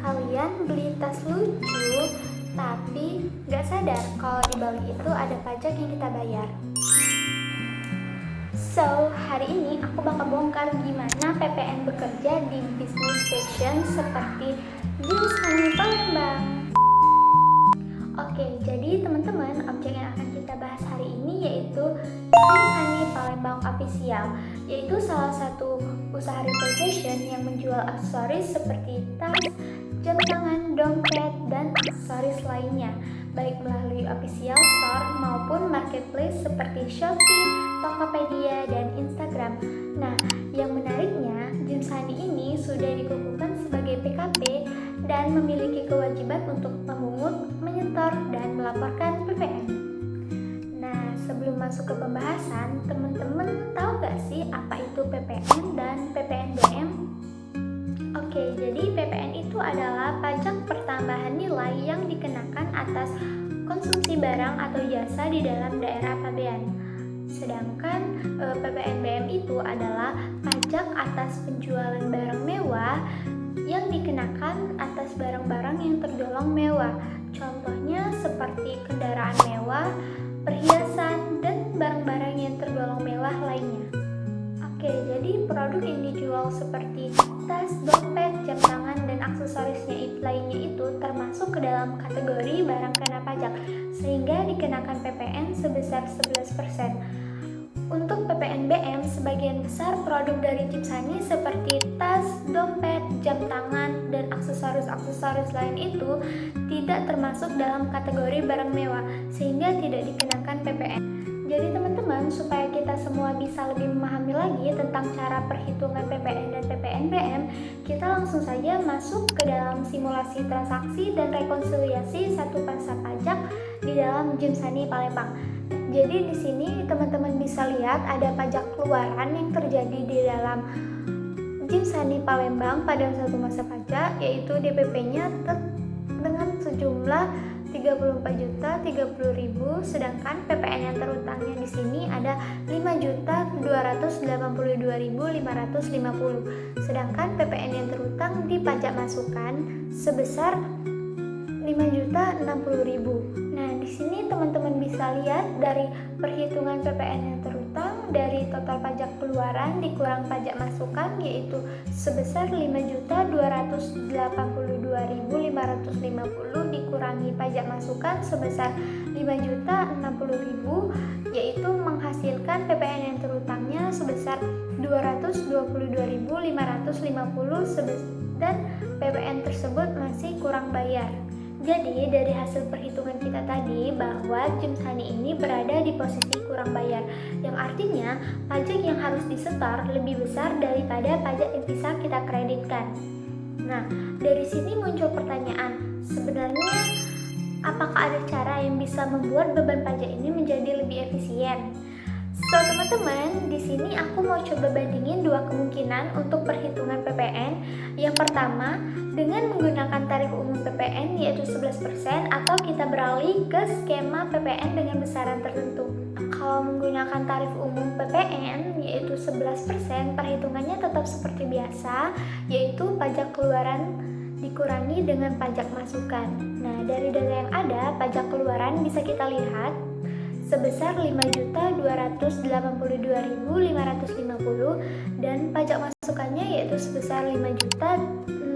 Kalian beli tas lucu, tapi nggak sadar kalau di balik itu ada pajak yang kita bayar. So, hari ini aku bakal bongkar gimana PPN bekerja di bisnis fashion seperti Jeans Honey Palembang. Oke, jadi teman-teman, objek yang akan kita bahas hari ini yaitu Jeans Honey Palembang Official, yaitu salah satu usaha retail fashion yang menjual aksesoris seperti tas, jam tangan, dompet, dan aksesoris lainnya, baik melalui official store maupun marketplace seperti Shopee, Tokopedia, dan Instagram. Nah, yang menariknya, Jeans Honey ini sudah dikukuhkan sebagai PKP dan memiliki kewajiban untuk memungut, menyetor, dan melaporkan PPN. Nah, sebelum masuk ke pembahasan, teman-teman tahu gak sih apa itu PPN dan PPNBM? Oke, jadi PPN itu adalah pajak pertambahan nilai yang dikenakan atas konsumsi barang atau jasa di dalam daerah pabean. Sedangkan PPNBM itu adalah pajak atas penjualan barang mewah yang dikenakan atas barang-barang yang tergolong mewah. Contohnya seperti kendaraan mewah, perhiasan, dan barang-barang yang tergolong mewah lainnya. Oke, jadi produk yang dijual seperti tas, dompet, jam tangan, dan aksesorisnya lainnya itu termasuk ke dalam kategori barang kena pajak, sehingga dikenakan PPN sebesar 11%. Untuk PPNBM, sebagian besar produk dari Jeans Honey seperti tas, dompet, jam tangan, dan aksesoris-aksesoris lain itu tidak termasuk dalam kategori barang mewah, sehingga tidak dikenakan PPN. Jadi teman-teman, supaya kita semua bisa lebih memahami lagi tentang cara perhitungan PPN dan PPNBM, kita langsung saja masuk ke dalam simulasi transaksi dan rekonsiliasi satu pasa pajak di dalam Jeans Honey Palembang. Jadi di sini teman-teman bisa lihat ada pajak keluaran yang terjadi di dalam Jeans Honey Palembang pada satu masa pajak, yaitu DPP-nya dengan sejumlah 34.030.000, sedangkan PPN yang terutangnya di sini ada 5.282.550. Sedangkan PPN yang terutang di pajak masukan sebesar 5.060.000. Nah, di sini teman-teman bisa lihat dari perhitungan PPN yang terutang dari total pajak keluaran dikurang pajak masukan, yaitu sebesar 5.282.550 dikurangi pajak masukan sebesar 5.060.000, yaitu menghasilkan PPN yang terutangnya sebesar 222.550 dan PPN tersebut masih kurang bayar. Jadi dari hasil perhitungan kita tadi bahwa Jeans Honey ini berada di posisi kurang bayar, yang artinya pajak yang harus disetor lebih besar daripada pajak yang bisa kita kreditkan. Nah, dari sini muncul pertanyaan, sebenarnya apakah ada cara yang bisa membuat beban pajak ini menjadi lebih efisien? So teman-teman, di sini aku mau coba bandingin dua kemungkinan untuk perhitungan PPN. Yang pertama, dengan menggunakan tarif umum PPN yaitu 11% atau kita beralih ke skema PPN dengan besaran tertentu. Kalau menggunakan tarif umum PPN yaitu 11%, perhitungannya tetap seperti biasa, yaitu pajak keluaran dikurangi dengan pajak masukan. Nah, dari data yang ada, pajak keluaran bisa kita lihat sebesar 5.282.550 dan pajak masukannya yaitu sebesar 5.060.000,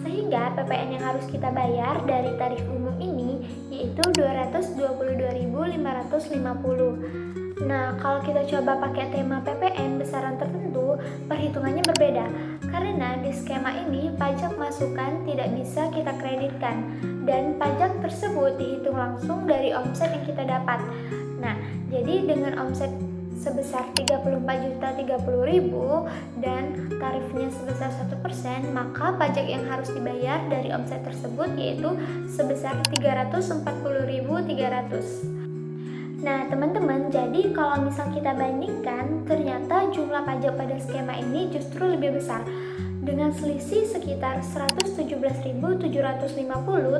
sehingga PPN yang harus kita bayar dari tarif umum ini yaitu 222.550. Nah, kalau kita coba pakai tema PPN besaran tertentu, perhitungannya berbeda. Karena di skema ini pajak masukan tidak bisa kita kreditkan dan pajak tersebut dihitung langsung dari omset yang kita dapat. Nah, jadi dengan omset sebesar 34.030.000 dan tarifnya sebesar 1%, maka pajak yang harus dibayar dari omset tersebut yaitu sebesar 340.300. Nah teman-teman, jadi kalau misal kita bandingkan, ternyata jumlah pajak pada skema ini justru lebih besar. Dengan selisih sekitar 117.750,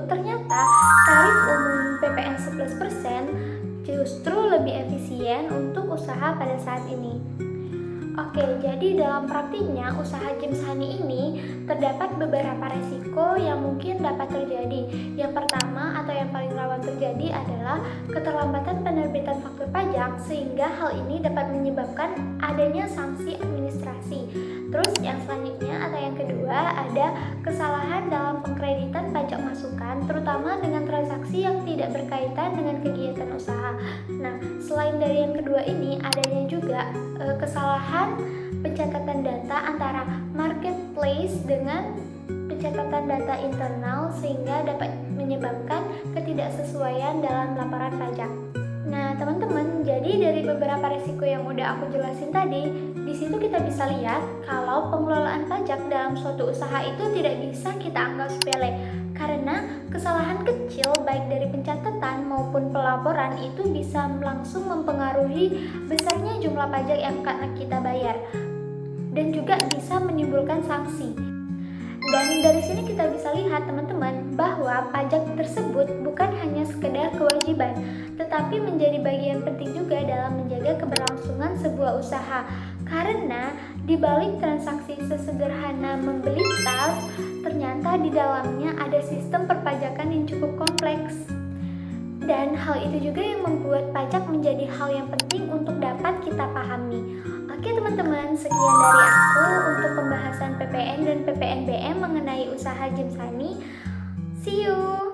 ternyata tarif umum PPN 11% justru lebih efisien untuk usaha pada saat ini. Oke, jadi dalam praktiknya usaha James Honey ini terdapat beberapa resiko yang mungkin dapat terjadi. Yang pertama atau yang paling rawan terjadi adalah keterlambatan penerbitan faktur pajak, sehingga hal ini dapat menyebabkan adanya sanksi administrasi. Terus yang selanjutnya atau yang kedua ada kesalahan dalam pengkreditan pajak masukan, terutama dengan transaksi yang tidak berkaitan dengan kegiatan usaha. Nah, selain dari yang kedua ini adanya juga kesalahan pencatatan data antara marketplace dengan pencatatan data internal, sehingga dapat menyebabkan ketidaksesuaian dalam laporan pajak. Nah, teman-teman, jadi dari beberapa risiko yang udah aku jelasin tadi, di situ kita bisa lihat kalau pengelolaan pajak dalam suatu usaha itu tidak bisa kita anggap sepele, karena kesalahan kecil baik dari pencatatan maupun pelaporan itu bisa langsung mempengaruhi besarnya jumlah pajak yang akan kita bayar, dan juga bisa menimbulkan sanksi. Dan dari sini kita bisa lihat teman-teman bahwa pajak tersebut bukan hanya sekedar kewajiban, tetapi menjadi bagian penting juga dalam menjaga keberlangsungan sebuah usaha. Karena di balik transaksi sesederhana membeli tas, ternyata di dalamnya ada sistem perpajakan yang cukup kompleks. Dan hal itu juga yang membuat pajak menjadi hal yang penting untuk dapat kita pahami. Oke teman-teman, sekian dari aku untuk pembahasan PPN dan PPNBM mengenai usaha James Honey. See you!